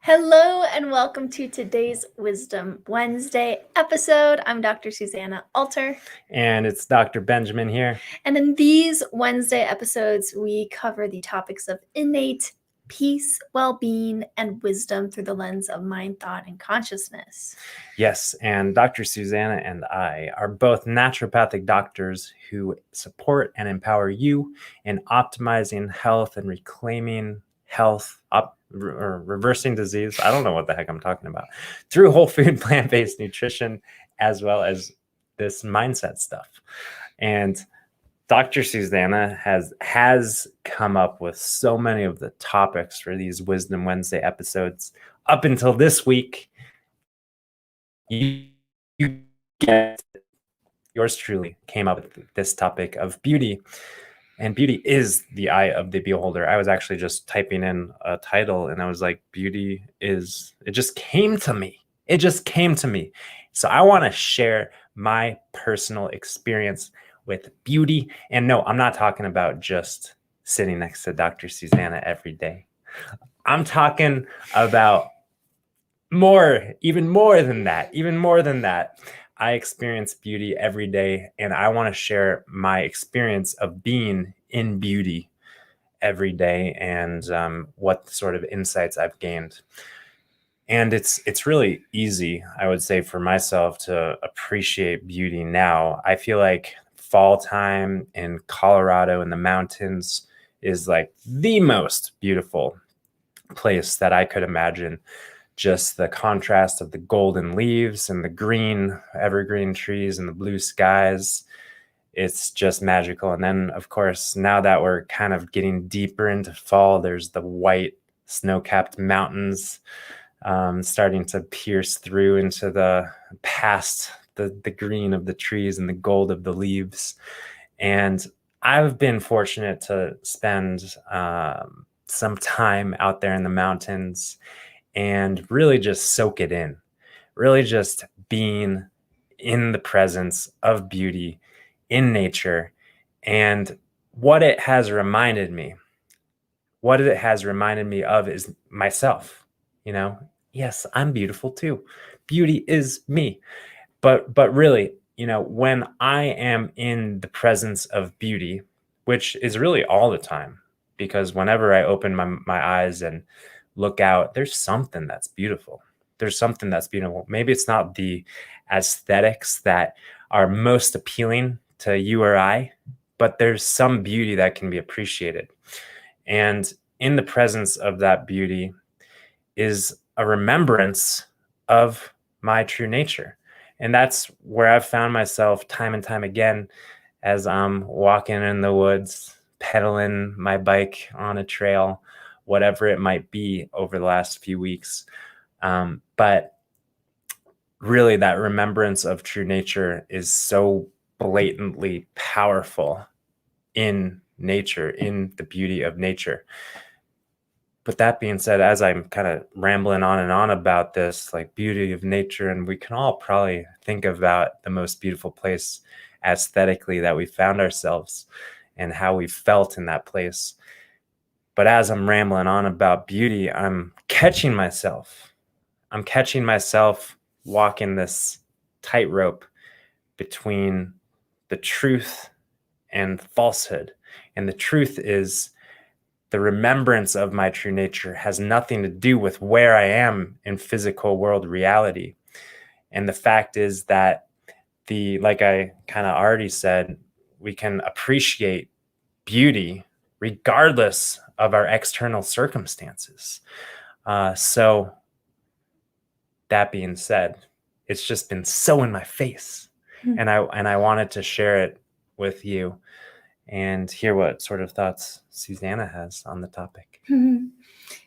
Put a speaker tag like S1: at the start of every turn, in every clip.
S1: Hello and welcome to today's Wisdom Wednesday episode. I'm Dr. Susanna Alter.
S2: And it's Dr. Benjamin here.
S1: And in these Wednesday episodes, we cover the topics of innate peace, well-being, and wisdom through the lens of mind, thought, and consciousness.
S2: Yes, and Dr. Susanna and I are both naturopathic doctors who support and empower you in optimizing health and reclaiming health, or reversing disease. I don't know what the heck I'm talking about. Through whole food, plant-based nutrition, as well as this mindset stuff. And Dr. Susanna has come up with so many of the topics for these Wisdom Wednesday episodes. Up until this week, you get yours truly came up with this topic of beauty. And beauty is the eye of the beholder. I was actually just typing in a title and I was like, beauty is, it just came to me. It just came to me. So I want to share my personal experience with beauty. And no, I'm not talking about just sitting next to Dr. Susanna every day. I'm talking about even more than that. I experience beauty every day, and I want to share my experience of being in beauty every day and what sort of insights I've gained. And it's really easy, I would say, for myself to appreciate beauty now. I feel like fall time in Colorado in the mountains is like the most beautiful place that I could imagine. Just the contrast of the golden leaves and the green evergreen trees and the blue skies. It's just magical. And then, of course, now that we're kind of getting deeper into fall, there's the white snow-capped mountains starting to pierce through into the past the green of the trees and the gold of the leaves. And I've been fortunate to spend some time out there in the mountains and really just soak it in, really just being in the presence of beauty in nature. And what it has reminded me of is myself. Yes, I'm beautiful too. Beauty is me. But really, when I am in the presence of beauty, which is really all the time, because whenever I open my eyes and look out, there's something that's beautiful. Maybe it's not the aesthetics that are most appealing to you or I, but there's some beauty that can be appreciated. And in the presence of that beauty is a remembrance of my true nature. And that's where I've found myself time and time again as I'm walking in the woods, pedaling my bike on a trail, whatever it might be over the last few weeks. But really, that remembrance of true nature is so blatantly powerful in nature, in the beauty of nature. But that being said, as I'm kind of rambling on and on about this, like beauty of nature, and we can all probably think about the most beautiful place aesthetically that we found ourselves and how we felt in that place. But as I'm rambling on about beauty, I'm catching myself walking this tightrope between the truth and falsehood. And the truth is, the remembrance of my true nature has nothing to do with where I am in physical world reality. And the fact is that like I kind of already said, we can appreciate beauty regardless of our external circumstances. So that being said, it's just been so in my face, and I wanted to share it with you and hear what sort of thoughts Susanna has on the topic.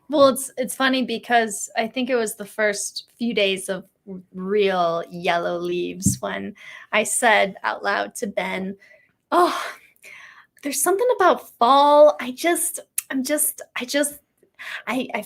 S1: Well, it's funny because I think it was the first few days of real yellow leaves when I said out loud to Ben, "Oh, there's something about fall. I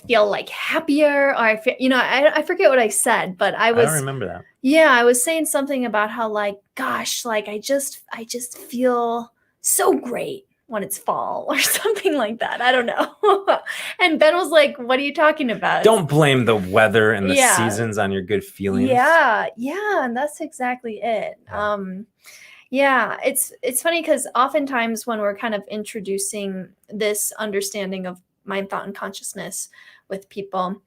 S1: feel like happier, or I feel, I forget what I said, but I
S2: don't remember that.
S1: Yeah, I was saying something about how, like, gosh, like I just feel so great. when it's fall or something like that. I don't know. And Ben was like, what are you talking about?
S2: Don't blame the weather and the
S1: Yeah.
S2: seasons on your good feelings.
S1: Yeah, and that's exactly it.
S2: Yeah.
S1: It's funny because oftentimes when we're kind of introducing this understanding of mind, thought, and consciousness with people,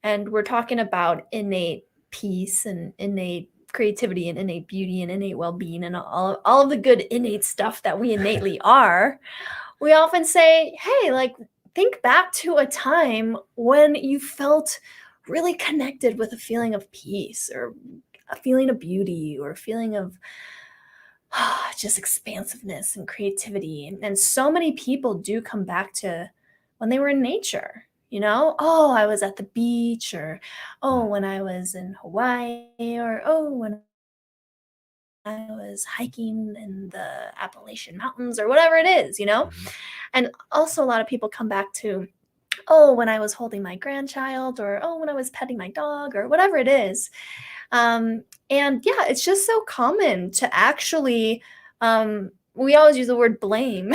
S1: and we're talking about innate peace and innate creativity and innate beauty and innate well-being and all of the good innate stuff that we innately are, we often say, hey, like, think back to a time when you felt really connected with a feeling of peace or a feeling of beauty or a feeling of just expansiveness and creativity. And so many people do come back to when they were in nature, oh, I was at the beach, or oh, when I was in Hawaii, or oh, when I was hiking in the Appalachian Mountains, or whatever it is.
S2: Mhm.
S1: And also, a lot of people come back to, oh, when I was holding my grandchild, or oh, when I was petting my dog, or whatever it is. And yeah, it's just so common to actually, we always use the word blame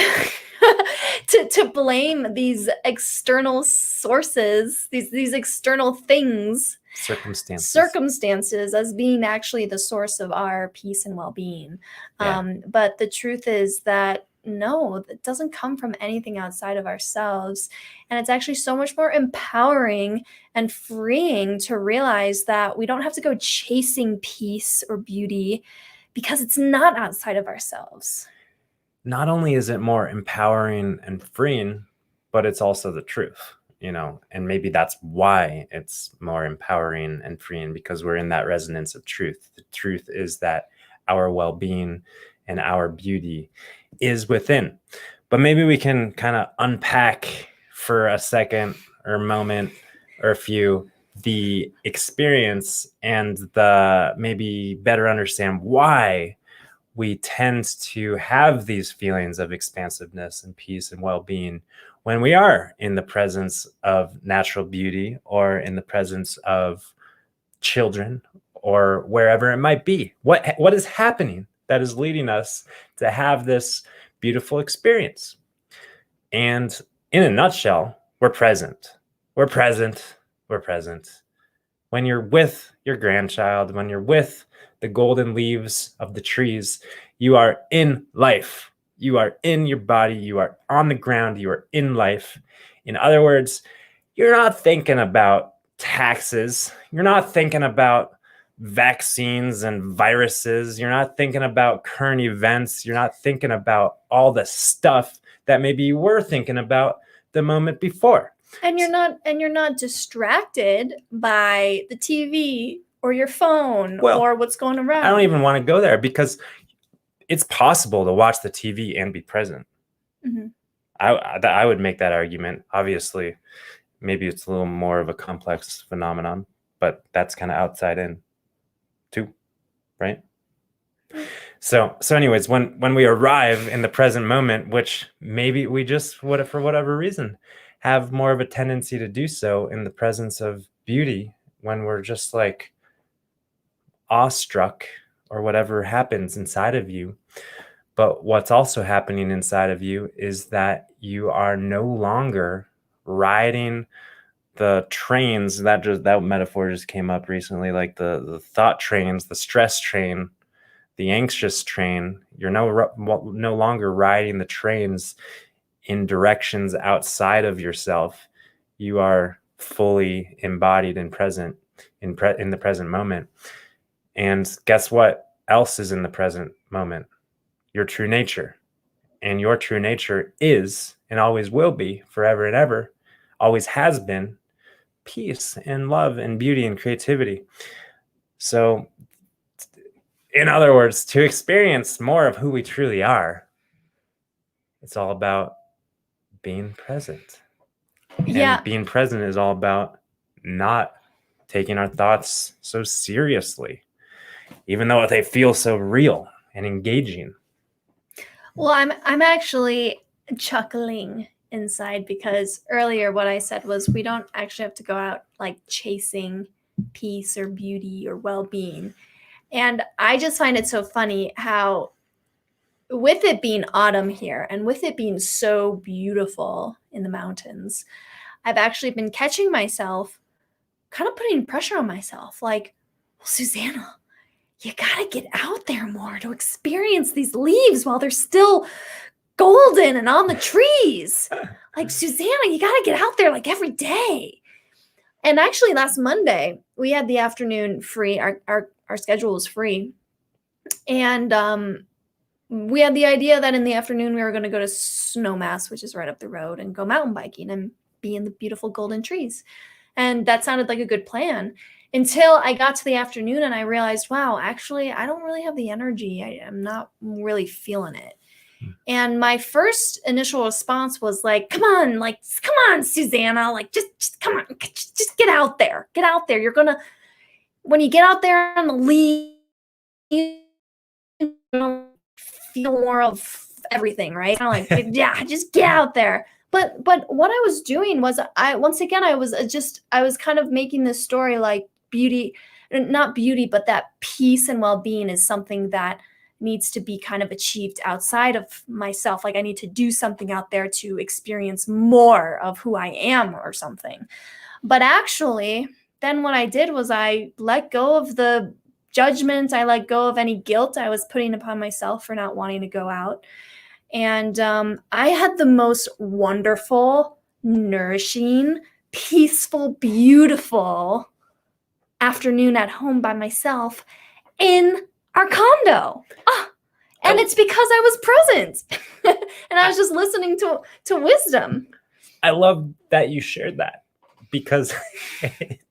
S1: to blame these external sources, these external things, circumstances as being actually the source of our peace and well-being.
S2: Yeah.
S1: But the truth is that no, it doesn't come from anything outside of ourselves. And it's actually so much more empowering and freeing to realize that we don't have to go chasing peace or beauty because it's not outside of ourselves.
S2: Not only is it more empowering and freeing, but it's also the truth, and maybe that's why it's more empowering and freeing, because we're in that resonance of truth. The truth is that our well-being and our beauty is within. But maybe we can kind of unpack for a second or a moment or a few the experience and maybe better understand why we tend to have these feelings of expansiveness and peace and well-being when we are in the presence of natural beauty or in the presence of children or wherever it might be. What is happening that is leading us to have this beautiful experience? And in a nutshell, we're present. We're present. We're present. When you're with your grandchild, when you're with the golden leaves of the trees, you are in life. You are in your body. You are on the ground. You are in life. In other words, you're not thinking about taxes. You're not thinking about vaccines and viruses. You're not thinking about current events. You're not thinking about all the stuff that maybe you were thinking about the moment before.
S1: And you're not distracted by the TV or your phone or what's going around.
S2: I don't even want to go there because it's possible to watch the TV and be present.
S1: Mm-hmm.
S2: I would make that argument. Obviously, maybe it's a little more of a complex phenomenon, but that's kind of outside in too, right? So anyways, when we arrive in the present moment, which maybe we just would, for whatever reason, have more of a tendency to do so in the presence of beauty, when we're just like awestruck or whatever happens inside of you. But what's also happening inside of you is that you are no longer riding the trains. That metaphor just came up recently, like the thought trains, the stress train, the anxious train. You're no longer riding the trains in directions outside of yourself. You are fully embodied and present in the present moment. And guess what else is in the present moment? Your true nature. And your true nature is, and always will be, forever and ever, always has been, peace and love and beauty and creativity. So, in other words, to experience more of who we truly are, it's all about being present.
S1: Yeah.
S2: And being present is all about not taking our thoughts so seriously, even though they feel so real and engaging.
S1: Well, I'm actually chuckling inside because earlier what I said was we don't actually have to go out like chasing peace or beauty or well-being. And I just find it so funny how with it being autumn here and with it being so beautiful in the mountains, I've actually been catching myself kind of putting pressure on myself. Like, well, Susanna, you got to get out there more to experience these leaves while they're still golden and on the trees. Like, Susanna, you got to get out there like every day. And actually, last Monday, we had the afternoon free. Our schedule was free. And we had the idea that in the afternoon we were going to go to Snowmass, which is right up the road, and go mountain biking and be in the beautiful golden trees. And that sounded like a good plan until I got to the afternoon and I realized, wow, actually, I don't really have the energy. I'm not really feeling it. And my first initial response was like, come on, Susanna, like, just come on, just get out there. Get out there. You're going to, when you get out there on the leaves, you feel more of everything, right? Kind of like, yeah, just get out there. But what I was doing was I was kind of making this story like not beauty, but that peace and well-being is something that needs to be kind of achieved outside of myself. Like I need to do something out there to experience more of who I am or something. But actually, then what I did was I let go of the judgment. I let go of any guilt I was putting upon myself for not wanting to go out. And I had the most wonderful, nourishing, peaceful, beautiful afternoon at home by myself in our condo. And it's because I was present and I was just listening to wisdom.
S2: I love that you shared that because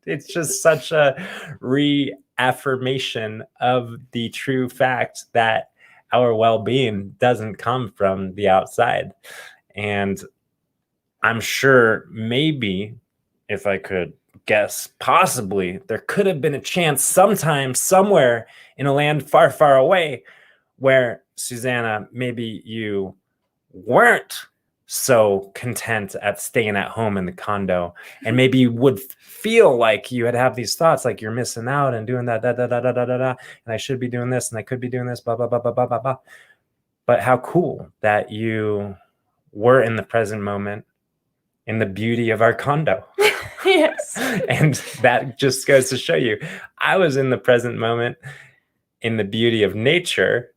S2: it's just such a reaffirmation of the true fact that our well-being doesn't come from the outside. And I'm sure maybe, if I could guess, possibly there could have been a chance sometime, somewhere in a land far, far away where, Susanna, maybe you weren't so content at staying at home in the condo, and maybe you would feel like you had have these thoughts like you're missing out and doing that, and I should be doing this and I could be doing this, blah, blah, blah, blah, blah, blah, blah. But how cool that you were in the present moment in the beauty of our condo.
S1: Yes.
S2: And that just goes to show you, I was in the present moment in the beauty of nature,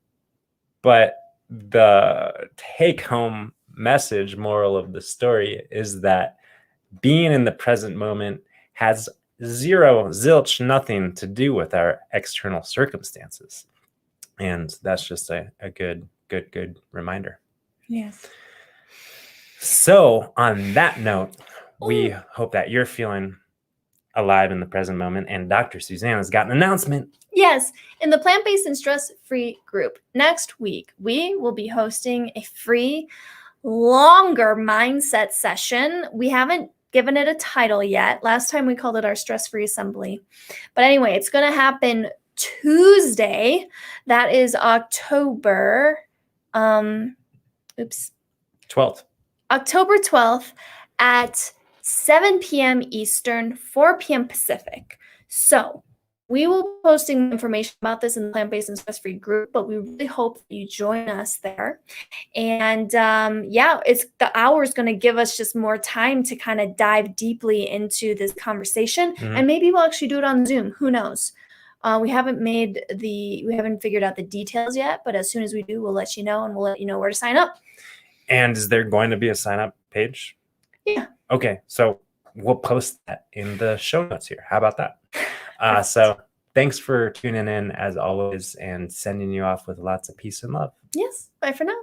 S2: but the take-home message, moral of the story, is that being in the present moment has zilch, nothing to do with our external circumstances. And that's just a good reminder.
S1: Yes.
S2: So on that note, we hope that you're feeling alive in the present moment. And Dr. Susanna's got an announcement.
S1: Yes, in the Plant-Based and Stress-Free group, next week, we will be hosting a free, longer mindset session. We haven't given it a title yet. Last time we called it our Stress-Free Assembly. But anyway, it's going to happen Tuesday. That is October
S2: 12th.
S1: October 12th at 7 p.m. Eastern, 4 p.m. Pacific. So we will be posting information about this in the Plant-Based and Stress-Free group, but we really hope that you join us there. And it's the hour is going to give us just more time to kind of dive deeply into this conversation.
S2: Mhm.
S1: And maybe we'll actually do it on Zoom. Who knows? We haven't figured out the details yet, but as soon as we do, we'll let you know, and we'll let you know where to sign up.
S2: And is there going to be a sign-up page?
S1: Yeah.
S2: Okay, so we'll post that in the show notes here. How about that? So thanks for tuning in as always, and sending you off with lots of peace and love.
S1: Yes. Bye for now.